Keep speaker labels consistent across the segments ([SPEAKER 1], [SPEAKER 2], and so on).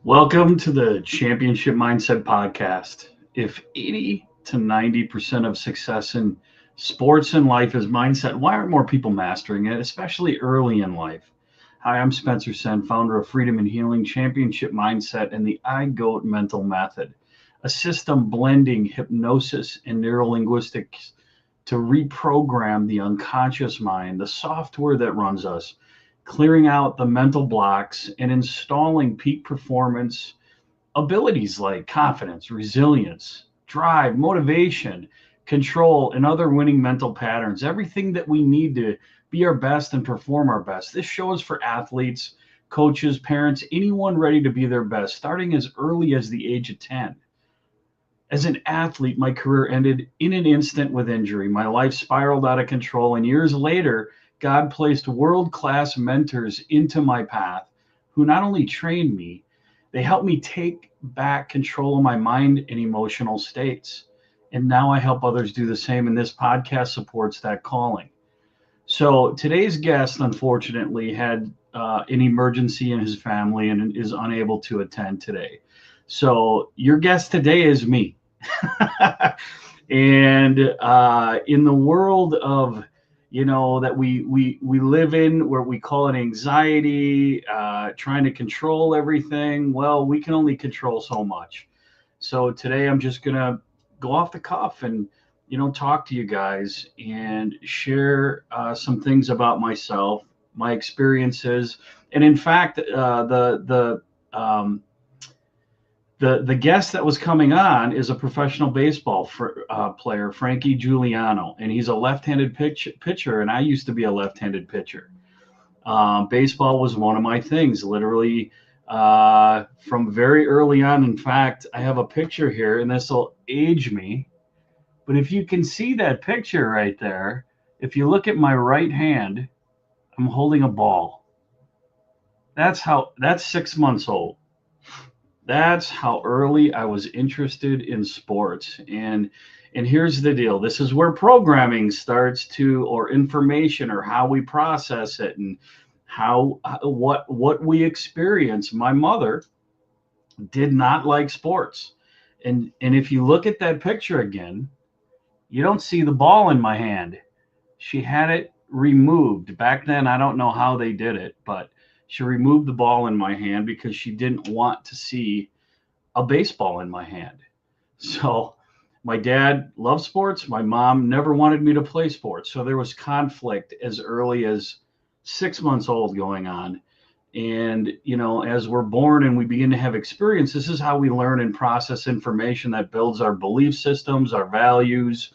[SPEAKER 1] Welcome to the Championship Mindset Podcast. If 80 to 90% of success in sports and life is mindset, why aren't more people mastering it, especially early in life? Hi, I'm Spencer Sen, founder of Freedom and Healing Championship Mindset and the iGoat Mental Method, a system blending hypnosis and neurolinguistics to reprogram the unconscious mind, the software that runs us, clearing out the mental blocks and installing peak performance abilities like confidence, resilience, drive, motivation, control, and other winning mental patterns. Everything that we need to be our best and perform our best. This show is for athletes, coaches, parents, anyone ready to be their best, starting as early as the age of 10. As an athlete, my career ended in an instant with injury. My life spiraled out of control, and years later, God placed world class mentors into my path who not only trained me, they helped me take back control of my mind and emotional states. And now I help others do the same, and this podcast supports that calling. So today's guest, unfortunately, had an emergency in his family and is unable to attend today. So your guest today is me. And in the world of that we live in, where we call it anxiety, trying to control everything, well, we can only control so much. So today I'm just gonna go off the cuff and talk to you guys and share some things about myself, my experiences, and in fact the guest that was coming on is a professional baseball player, Frankie Giuliano, and he's a left-handed pitcher, and I used to be a left-handed pitcher. Baseball was one of my things, literally from very early on. In fact, I have a picture here, and this will age me. But if you can see that picture right there, if you look at my right hand, I'm holding a ball. That's 6 months old. That's how early I was interested in sports. And here's the deal. This is where programming starts to, or information, or how we process it, and what we experience. My mother did not like sports. And if you look at that picture again, you don't see the ball in my hand. She had it removed. Back then, I don't know how they did it, but she removed the ball in my hand because she didn't want to see a baseball in my hand. So my dad loved sports. My mom never wanted me to play sports. So there was conflict as early as 6 months old going on. And, as we're born and we begin to have experience, this is how we learn and process information that builds our belief systems, our values,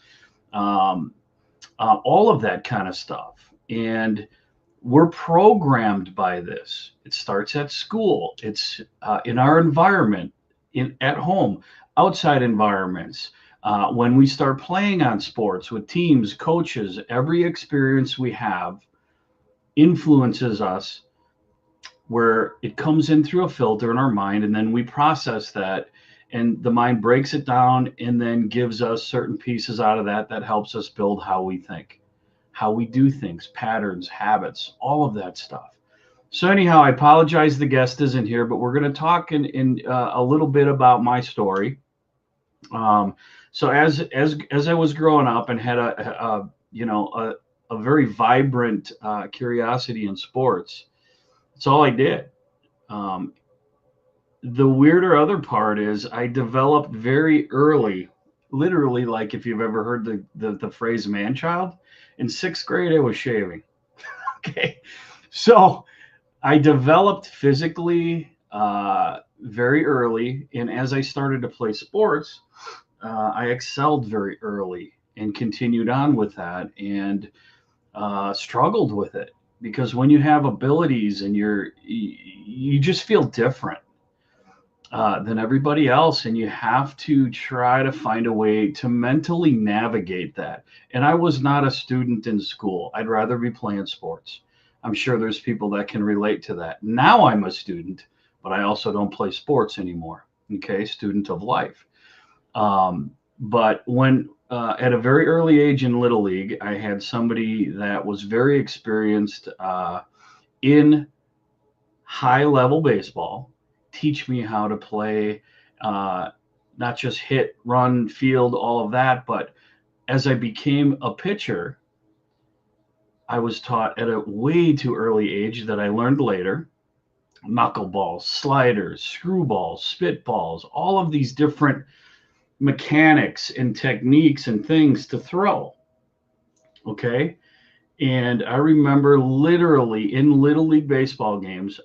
[SPEAKER 1] um, all of that kind of stuff. And we're programmed by this. It starts at school. It's in our environment, at home, outside environments. When we start playing on sports with teams, coaches, every experience we have influences us, where it comes in through a filter in our mind, and then we process that, and the mind breaks it down and then gives us certain pieces out of that helps us build how we think, how we do things, patterns, habits, all of that stuff. So anyhow, I apologize the guest isn't here, but we're going to talk in a little bit about my story. So as I was growing up and had a very vibrant curiosity in sports, it's all I did. Um, the weirder other part is I developed very early, literally, like if you've ever heard the phrase man child, in sixth grade I was shaving. Okay, so I developed physically very early, and as I started to play sports, I excelled very early and continued on with that, and struggled with it because when you have abilities and you just feel different than everybody else, and you have to try to find a way to mentally navigate that. And I was not a student in school. I'd rather be playing sports. I'm sure there's people that can relate to that. Now I'm a student, but I also don't play sports anymore. Okay, student of life. But when at a very early age in Little League, I had somebody that was very experienced in high level baseball. teach me how to play, not just hit, run, field, all of that. But as I became a pitcher, I was taught at a way too early age that I learned later, knuckleballs, sliders, screwballs, spitballs, all of these different mechanics and techniques and things to throw. Okay. And I remember literally in Little League baseball games,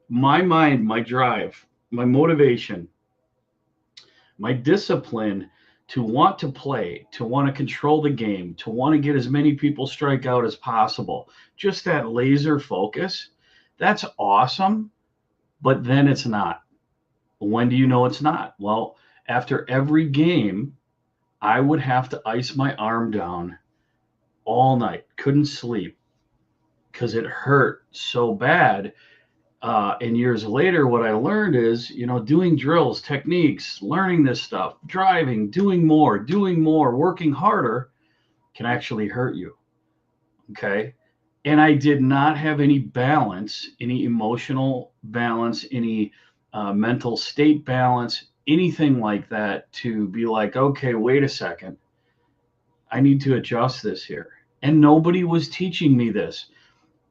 [SPEAKER 1] my mind, my drive, my motivation, my discipline to want to play, to want to control the game, to want to get as many people strike out as possible, just that laser focus, that's awesome. But then it's not. When do you know it's not? Well, after every game, I would have to ice my arm down all night, couldn't sleep because it hurt so bad. And years later, what I learned is, doing drills, techniques, learning this stuff, driving, doing more, working harder can actually hurt you. Okay. And I did not have any balance, any emotional balance, any mental state balance, anything like that to be like, okay, wait a second. I need to adjust this here. And nobody was teaching me this.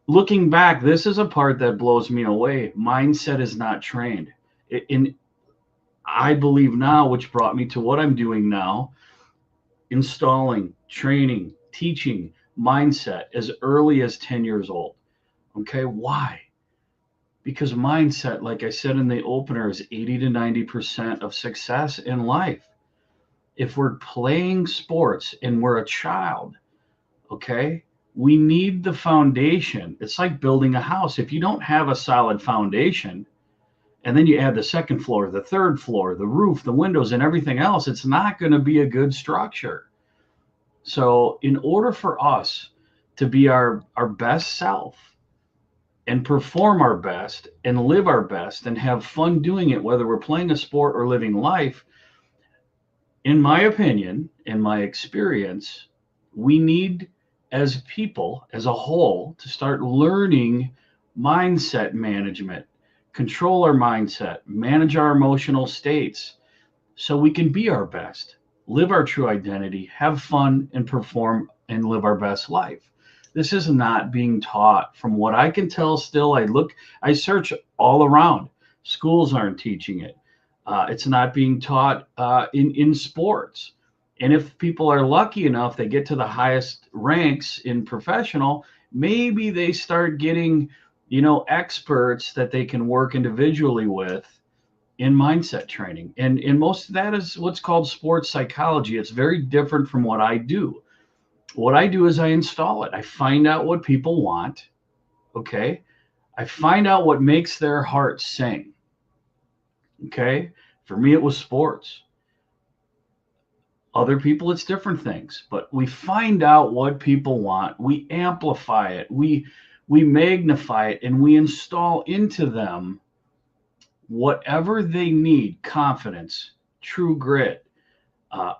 [SPEAKER 1] Looking back, this is a part that blows me away. Mindset is not trained. In I believe now, which brought me to what I'm doing now, installing, training, teaching mindset as early as 10 years old. Okay, why? Because mindset, like I said in the opener, is 80 to 90% of success in life. If we're playing sports and we're a child, okay, we need the foundation. It's like building a house. If you don't have a solid foundation, and then you add the second floor, the third floor, the roof, the windows, and everything else, it's not going to be a good structure. So, in order for us to be our best self and perform our best and live our best and have fun doing it, whether we're playing a sport or living life, in my opinion, in my experience, we need as people, as a whole, to start learning mindset management, control our mindset, manage our emotional states so we can be our best, live our true identity, have fun, and perform and live our best life. This is not being taught. From what I can tell still, I search all around. Schools aren't teaching it. It's not being taught in sports. And if people are lucky enough, they get to the highest ranks in professional, maybe they start getting, experts that they can work individually with in mindset training. And most of that is what's called sports psychology. It's very different from what I do. What I do is I install it. I find out what people want. Okay. I find out what makes their heart sing. Okay. For me, it was sports. Other people, it's different things, but we find out what people want. We amplify it. We magnify it, and we install into them whatever they need: confidence, true grit,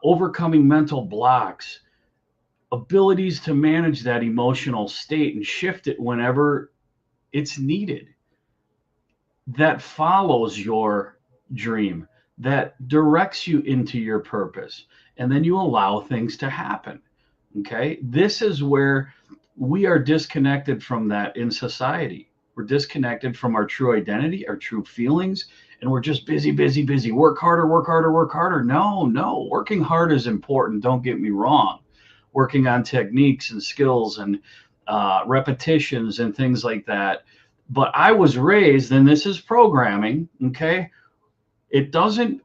[SPEAKER 1] overcoming mental blocks, abilities to manage that emotional state and shift it whenever it's needed. That follows your dream, that directs you into your purpose, and then you allow things to happen. Okay, this is where we are disconnected from that in society. We're disconnected from our true identity, our true feelings, and we're just busy, busy, busy. Work harder, work harder, work harder. No, working hard is important. Don't get me wrong. Working on techniques and skills and repetitions and things like that. But I was raised, and this is programming, okay? It doesn't,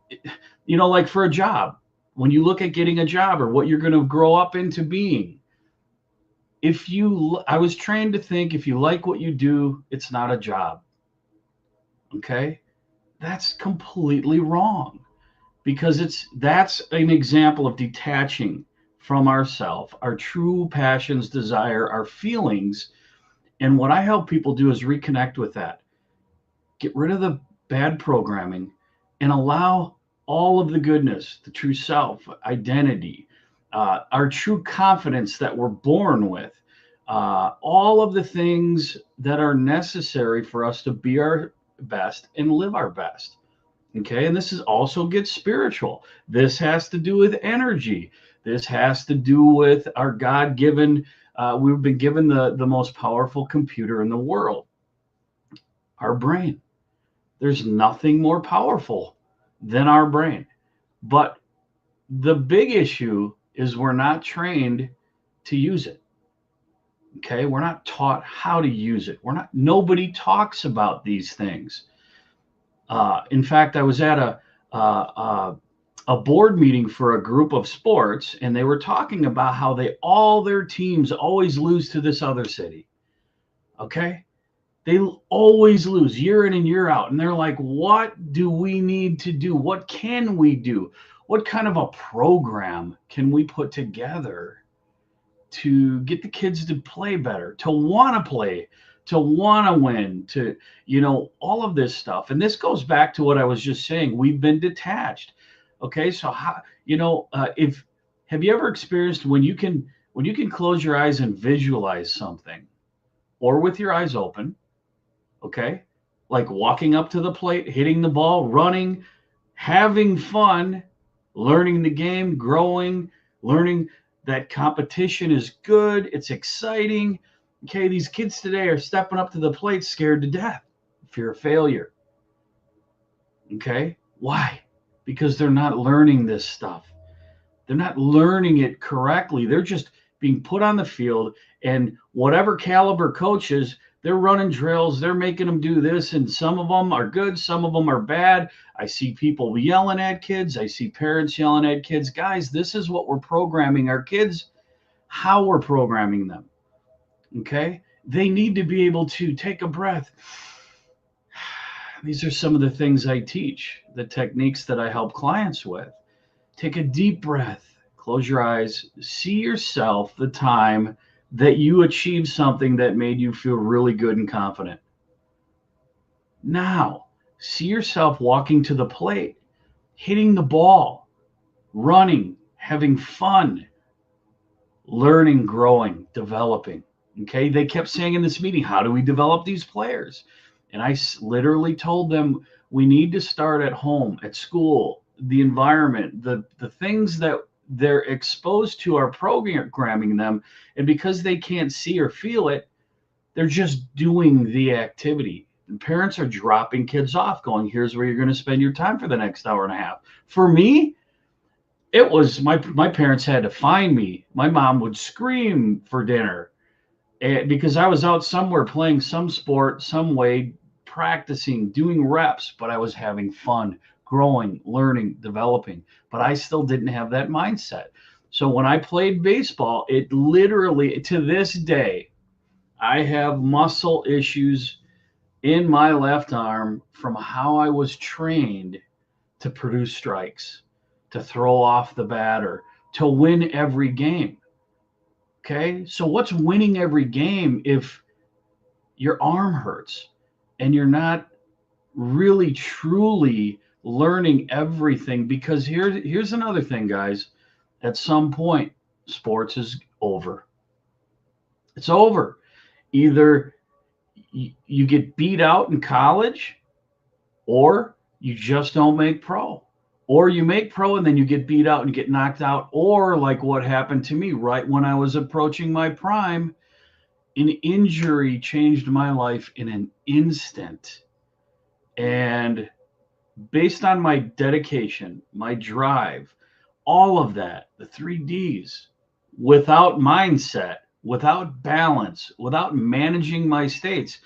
[SPEAKER 1] like for a job, when you look at getting a job or what you're going to grow up into being, I was trained to think if you like what you do, it's not a job. Okay? That's completely wrong, because that's an example of detaching from ourself, our true passions, desire, our feelings. And what I help people do is reconnect with that. Get rid of the bad programming and allow all of the goodness, the true self, identity, our true confidence that we're born with, all of the things that are necessary for us to be our best and live our best. Okay. And this is also gets spiritual. This has to do with energy. This has to do with our God given, we've been given the most powerful computer in the world, our brain. There's nothing more powerful than our brain. But the big issue is we're not trained to use it. Okay. We're not taught how to use it. Nobody talks about these things. In fact, I was at a board meeting for a group of sports, and they were talking about how all their teams always lose to this other city. Okay, they always lose year in and year out, and they're like, "What do we need to do? What can we do? What kind of a program can we put together to get the kids to play better, to want to play, to want to win, to, all of this stuff?" And this goes back to what I was just saying. We've been detached. Okay. So how, if, have you ever experienced when you can close your eyes and visualize something, or with your eyes open, okay, like walking up to the plate, hitting the ball, running, having fun, learning the game, growing, learning that competition is good, it's exciting. Okay, these kids today are stepping up to the plate scared to death, fear of failure. Okay, why? Because they're not learning this stuff. They're not learning it correctly. They're just being put on the field, and whatever caliber coaches, they're running drills, they're making them do this, and some of them are good, some of them are bad. I see people yelling at kids, I see parents yelling at kids. Guys, this is what we're programming our kids, how we're programming them. Okay? They need to be able to take a breath. These are some of the things I teach, the techniques that I help clients with. Take a deep breath, close your eyes, see yourself the time that you achieved something that made you feel really good and confident. Now, see yourself walking to the plate, hitting the ball, running, having fun, learning, growing, developing. Okay, they kept saying in this meeting, how do we develop these players? And I literally told them, we need to start at home, at school, the environment, the things that they're exposed to are programming them. And because they can't see or feel it, they're just doing the activity. And parents are dropping kids off, going, here's where you're going to spend your time for the next hour and a half. For me, it was my parents had to find me. My mom would scream for dinner, because I was out somewhere playing some sport, some way, practicing, doing reps, but I was having fun, growing, learning, developing. But I still didn't have that mindset. So when I played baseball, it literally, to this day, I have muscle issues in my left arm from how I was trained to produce strikes, to throw off the batter, to win every game. Okay. So what's winning every game if your arm hurts and you're not really truly learning everything? Because here's another thing, guys. At some point, sports is over. It's over. Either you get beat out in college, or you just don't make pro, or you make pro and then you get beat out and get knocked out, or like what happened to me right when I was approaching my prime, an injury changed my life in an instant. And based on my dedication, my drive, all of that, the 3Ds, without mindset, without balance, without managing my states.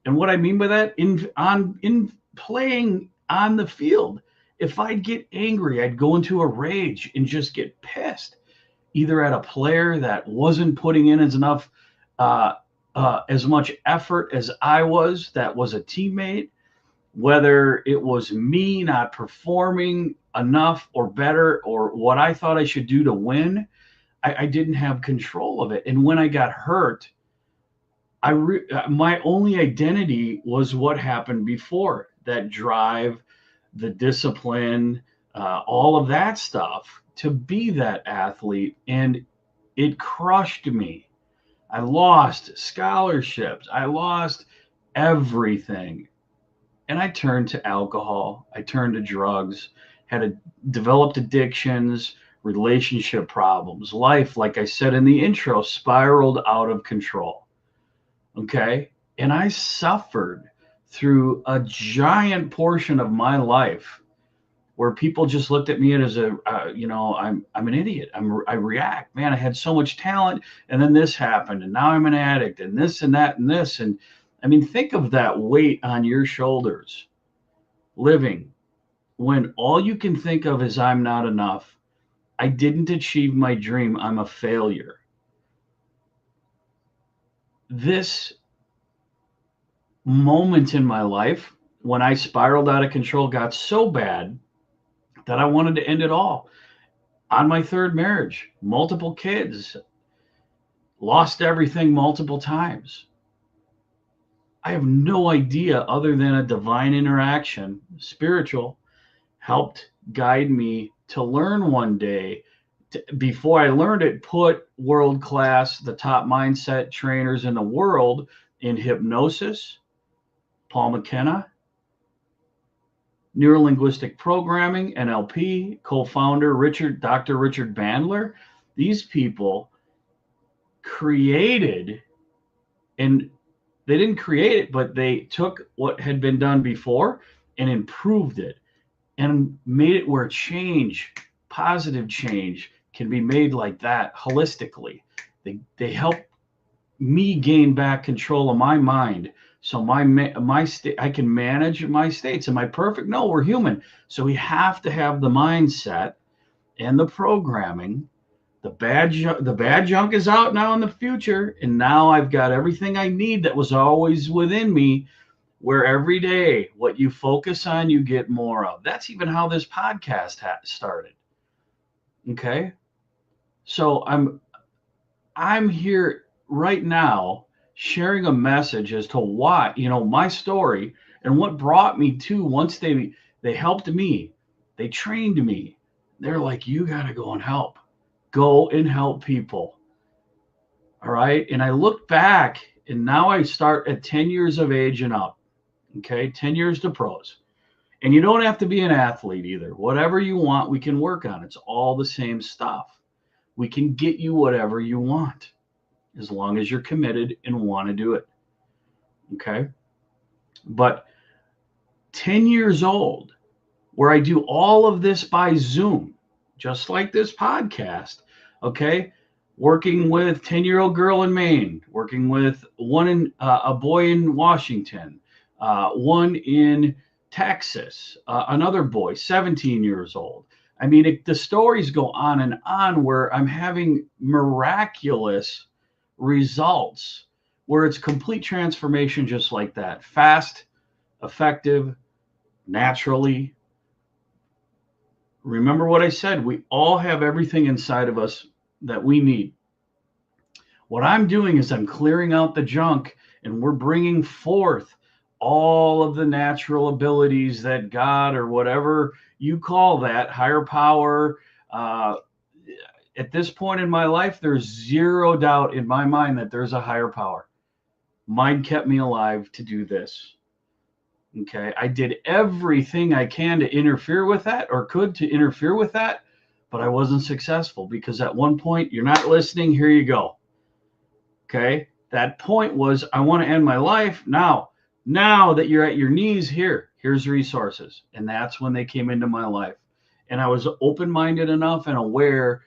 [SPEAKER 1] And what I mean by that, in playing on the field, if I'd get angry, I'd go into a rage and just get pissed, either at a player that wasn't putting in uh, as much effort as I was, that was a teammate, whether it was me not performing enough or better, or what I thought I should do to win. I didn't have control of it. And when I got hurt, my only identity was what happened before, that drive, the discipline, all of that stuff to be that athlete. And it crushed me. I lost scholarships. I lost everything. and I turned to alcohol. I turned to drugs, developed addictions, relationship problems. Life, like I said in the intro, spiraled out of control. Okay. And I suffered through a giant portion of my life where people just looked at me as I'm an idiot. I react, man. I had so much talent, and then this happened, and now I'm an addict, and this and that and this, and I mean, think of that weight on your shoulders, living when all you can think of is I'm not enough. I didn't achieve my dream. I'm a failure. This moment in my life when I spiraled out of control got so bad that I wanted to end it all. On my third marriage, multiple kids, lost everything multiple times. I have no idea other than a divine interaction, spiritual, helped guide me to learn one day. Before I learned it, put world class, the top mindset trainers in the world in hypnosis, Paul McKenna, neurolinguistic programming, NLP, co-founder Dr. Richard Bandler. These people created, and they didn't create it, but they took what had been done before and improved it and made it where change, positive change, can be made like that holistically. They help me gain back control of my mind. So my state, I can manage my states. Am I perfect? No, we're human. So we have to have the mindset and the programming. The bad junk is out now in the future, and now I've got everything I need that was always within me. Where every day, what you focus on, you get more of. That's even how this podcast started. Okay, so I'm here right now sharing a message as to why, my story and what brought me to, once they helped me, they trained me. They're like, you got to go and help people. All right. And I look back, and now I start at 10 years of age and up. Okay. 10 years to pros. And you don't have to be an athlete either. Whatever you want, we can work on. It's all the same stuff. We can get you whatever you want, as long as you're committed and want to do it. Okay. But 10 years old, where I do all of this by Zoom, just like this podcast. Okay. Working with 10-year-old girl in Maine, working with a boy in Washington, one in Texas, another boy, 17 years old. I mean, the stories go on and on, where I'm having miraculous results, where it's complete transformation just like that. Fast, effective, naturally. Remember what I said, we all have everything inside of us that we need. What I'm doing is I'm clearing out the junk, and we're bringing forth all of the natural abilities that God, or whatever you call that, higher power. At this point in my life, there's zero doubt in my mind that there's a higher power. Mine kept me alive to do this. Okay. I did everything I can to interfere with that, or could to interfere with that, but I wasn't successful, because at one point, you're not listening. Here you go. Okay. That point was, I want to end my life. Now that you're at your knees, here's resources. And that's when they came into my life. And I was open-minded enough and aware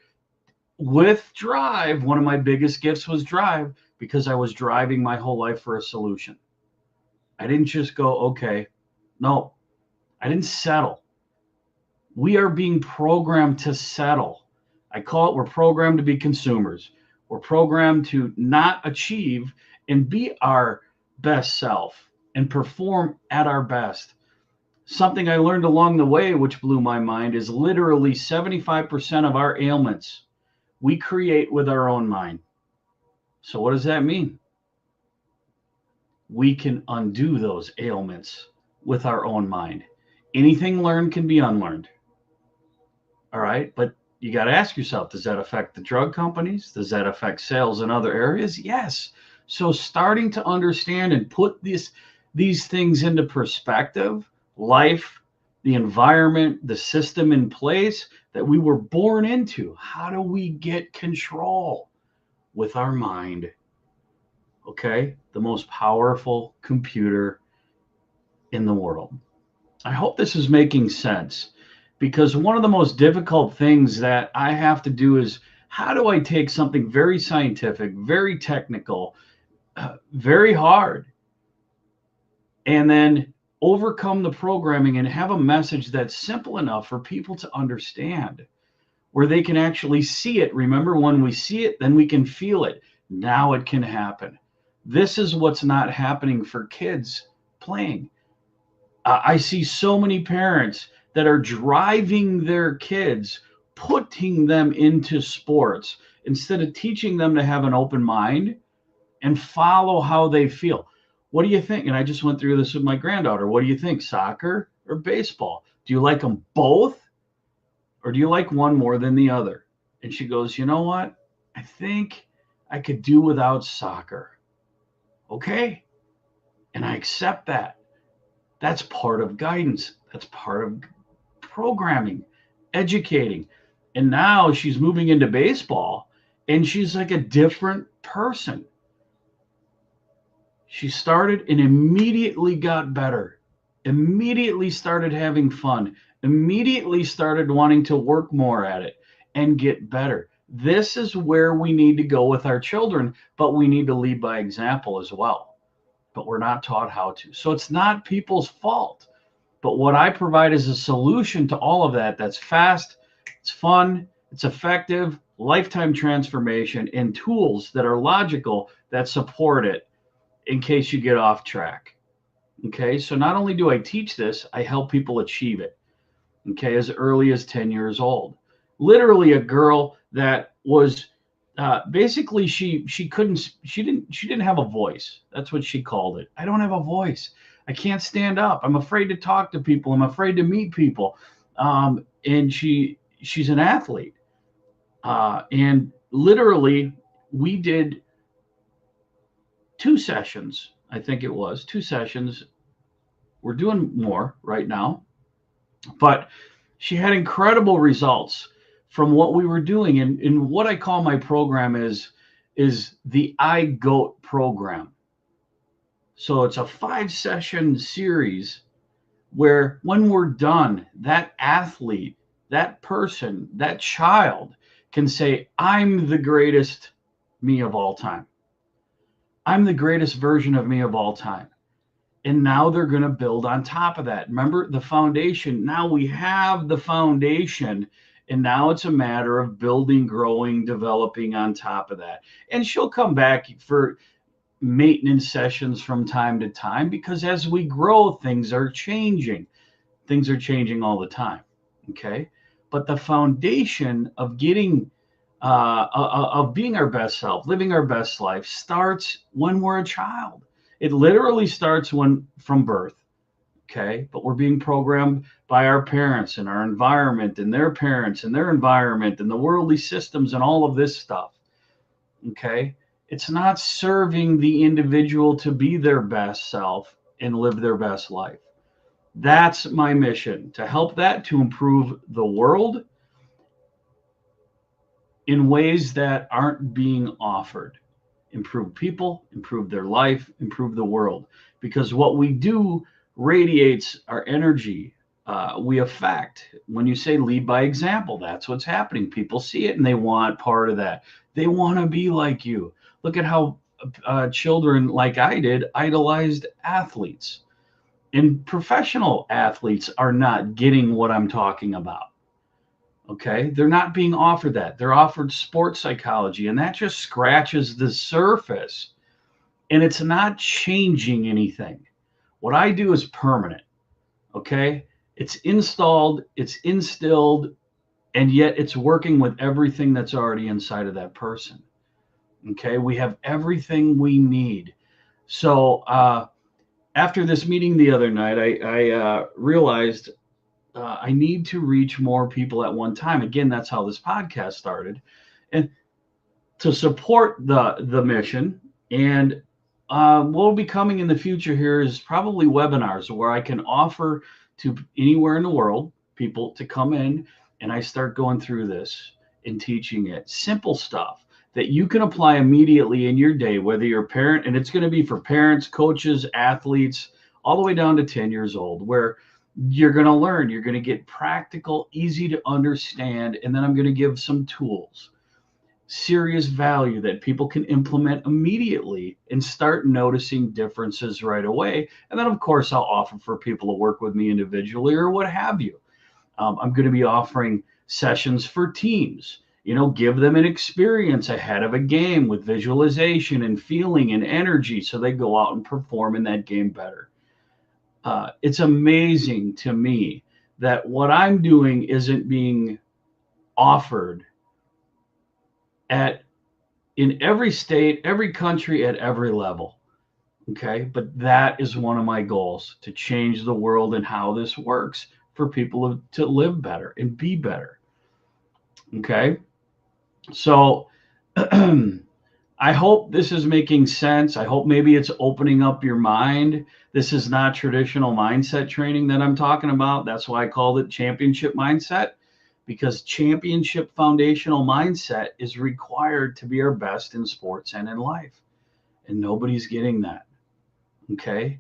[SPEAKER 1] with drive. One of my biggest gifts was drive, because I was driving my whole life for a solution. I didn't just go, okay. No, I didn't settle. We are being programmed to settle. I call it, we're programmed to be consumers. We're programmed to not achieve and be our best self and perform at our best. Something I learned along the way, which blew my mind, is literally 75% of our ailments we create with our own mind. So what does that mean? We can undo those ailments with our own mind. Anything learned can be unlearned. All right. But you got to ask yourself, does that affect the drug companies? Does that affect sales in other areas? Yes. So starting to understand and put this these things into perspective, life, the environment, the system in place that we were born into. How do we get control? With our mind. Okay? The most powerful computer in the world. I hope this is making sense, because one of the most difficult things that I have to do is, how do I take something very scientific, very technical, very hard, and then overcome the programming and have a message that's simple enough for people to understand, where they can actually see it. Remember, when we see it, then we can feel it. Now it can happen. This is what's not happening for kids playing. I see so many parents that are driving their kids, putting them into sports instead of teaching them to have an open mind and follow how they feel. What do you think? And I just went through this with my granddaughter. What do you think, soccer or baseball? Do you like them both, or do you like one more than the other? And she goes, you know what? I think I could do without soccer. Okay. And I accept that. That's part of guidance. That's part of programming, educating. And now she's moving into baseball, and she's like a different person. She started and immediately got better, immediately started having fun, immediately started wanting to work more at it and get better. This is where we need to go with our children, but we need to lead by example as well. But we're not taught how to. So it's not people's fault. But what I provide is a solution to all of that that's fast, it's fun, it's effective, lifetime transformation, and tools that are logical that support it in case you get off track. Okay, so not only do I teach this, I help people achieve it. Okay, as early as 10 years old. Literally, a girl that was basically she didn't have a voice. That's what she called it. I don't have a voice. I can't stand up. I'm afraid to talk to people. I'm afraid to meet people. And she's an athlete. And literally, we did 2 sessions. I think it was 2 sessions. We're doing more right now, but she had incredible results from what we were doing. And what I call my program is the iGoat program. So it's a 5-session series where when we're done, that athlete, that person, that child can say, I'm the greatest me of all time. I'm the greatest version of me of all time. And now they're going to build on top of that. Remember the foundation. Now we have the foundation, and now it's a matter of building, growing, developing on top of that. And she'll come back for maintenance sessions from time to time, because as we grow, things are changing. Things are changing all the time. Okay. But the foundation of getting of being our best self, living our best life, starts when we're a child. It literally starts from birth. Okay. But we're being programmed by our parents and our environment and their parents and their environment and the worldly systems and all of this stuff. Okay. It's not serving the individual to be their best self and live their best life. That's my mission, to help that, to improve the world in ways that aren't being offered. Improve people, improve their life, improve the world. Because what we do radiates our energy. We affect. When you say lead by example, that's what's happening. People see it and they want part of that. They want to be like you. Look at how children, like I did, idolized athletes. And professional athletes are not getting what I'm talking about. Okay, they're not being offered that. They're offered sports psychology, and that just scratches the surface, and it's not changing anything. What I do is permanent. Okay, it's installed, it's instilled, and yet it's working with everything that's already inside of that person. Okay, we have everything we need. So after this meeting the other night, I realized I need to reach more people at one time. Again, that's how this podcast started. And to support the mission and What will be coming in the future here is probably webinars where I can offer to anywhere in the world people to come in, and I start going through this and teaching it. Simple stuff that you can apply immediately in your day, whether you're a parent, and it's going to be for parents, coaches, athletes, all the way down to 10 years old, where you're going to learn, you're going to get practical, easy to understand, and then I'm going to give some tools, serious value that people can implement immediately and start noticing differences right away. And then, of course, I'll offer for people to work with me individually or what have you. I'm going to be offering sessions for teams. Give them an experience ahead of a game with visualization and feeling and energy so they go out and perform in that game better. It's amazing to me that what I'm doing isn't being offered at in every state, every country, at every level. Okay. But that is one of my goals, to change the world and how this works for people to live better and be better. Okay. So I hope this is making sense. I hope maybe it's opening up your mind. This is not traditional mindset training that I'm talking about. That's why I called it championship mindset, because championship foundational mindset is required to be our best in sports and in life. And nobody's getting that. Okay.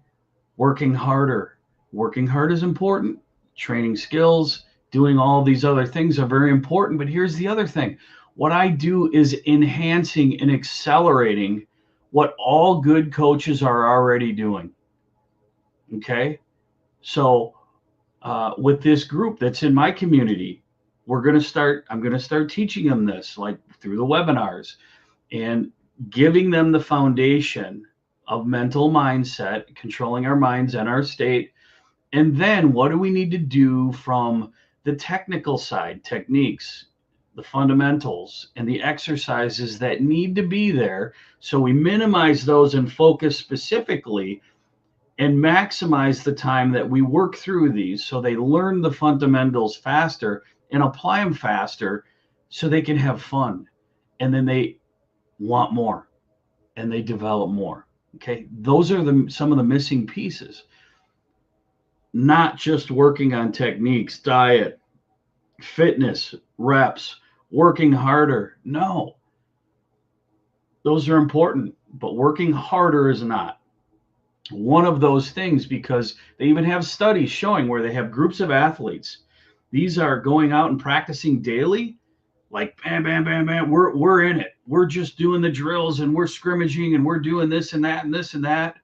[SPEAKER 1] Working harder. Working hard is important. Training skills, doing all these other things are very important. But here's the other thing: what I do is enhancing and accelerating what all good coaches are already doing. Okay. So, with this group that's in my community, I'm going to start teaching them this, like through the webinars, and giving them the foundation of mental mindset, controlling our minds and our state. And then what do we need to do from the technical side, techniques, the fundamentals, and the exercises that need to be there, so we minimize those and focus specifically and maximize the time that we work through these so they learn the fundamentals faster and apply them faster so they can have fun. And then they want more and they develop more. Okay. Those are some of the missing pieces. Not just working on techniques, diet, fitness, reps, working harder. No, those are important, but working harder is not one of those things, because they even have studies showing where they have groups of athletes. These are going out and practicing daily, like bam, bam, bam, bam. We're in it. We're just doing the drills and we're scrimmaging and we're doing this and that and this and that.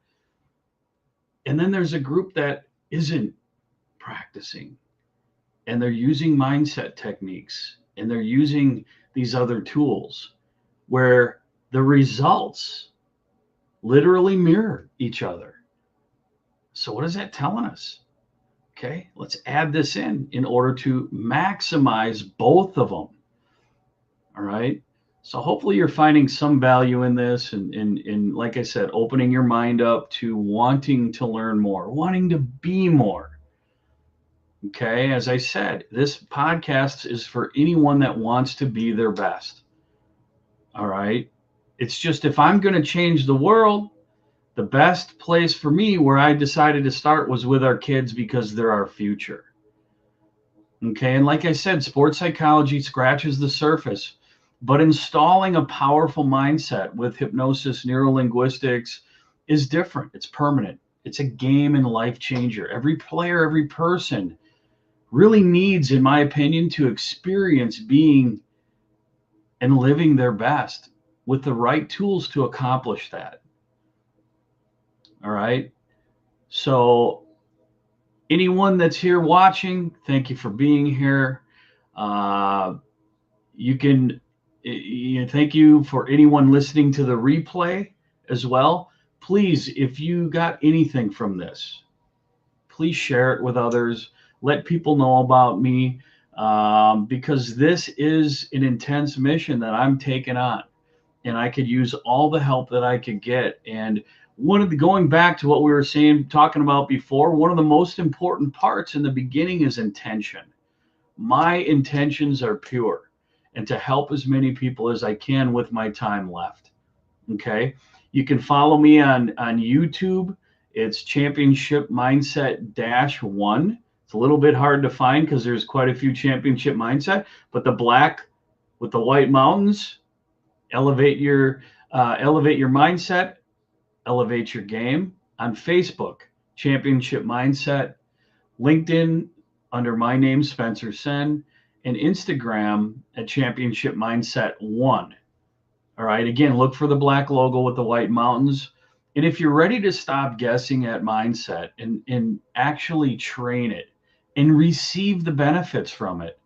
[SPEAKER 1] And then there's a group that isn't practicing, and they're using mindset techniques and they're using these other tools where the results literally mirror each other. So what is that telling us? Okay, let's add this in order to maximize both of them. All right. So hopefully you're finding some value in this, and like I said, opening your mind up to wanting to learn more, wanting to be more. Okay, as I said, this podcast is for anyone that wants to be their best. All right. It's just, if I'm going to change the world, the best place for me where I decided to start was with our kids, because they're our future. Okay. And like I said, sports psychology scratches the surface, but installing a powerful mindset with hypnosis, neurolinguistics is different. It's permanent. It's a game and life changer. Every player, every person really needs, in my opinion, to experience being and living their best with the right tools to accomplish that. All right. So anyone that's here watching, thank you for being here. You can, thank you for anyone listening to the replay as well. Please, if you got anything from this, please share it with others. Let people know about me, because this is an intense mission that I'm taking on, and I could use all the help that I could get. And going back to what we were talking about before, one of the most important parts in the beginning is intention. My intentions are pure, and to help as many people as I can with my time left. Okay. You can follow me on YouTube. It's Championship Mindset -1. It's a little bit hard to find because there's quite a few Championship Mindset, but the black with the white mountains, elevate your mindset, elevate your game. On Facebook, Championship Mindset. LinkedIn under my name, Spencer Sen, and Instagram at Championship Mindset 1. All right, again, look for the black logo with the white mountains. And if you're ready to stop guessing at mindset and actually train it and receive the benefits from it,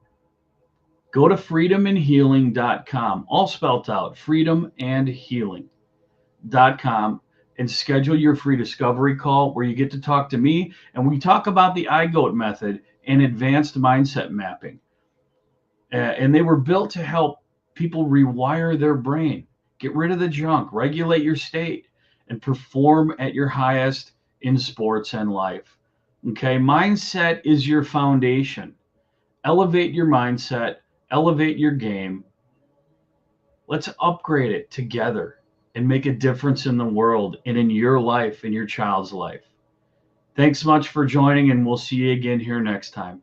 [SPEAKER 1] go to freedomandhealing.com, all spelled out, freedomandhealing.com, and schedule your free discovery call where you get to talk to me and we talk about the iGoat method and advanced mindset mapping. And they were built to help people rewire their brain, get rid of the junk, regulate your state, and perform at your highest in sports and life. Okay, mindset is your foundation. Elevate your mindset, elevate your game. Let's upgrade it together and make a difference in the world and in your life, in your child's life. Thanks so much for joining, and we'll see you again here next time.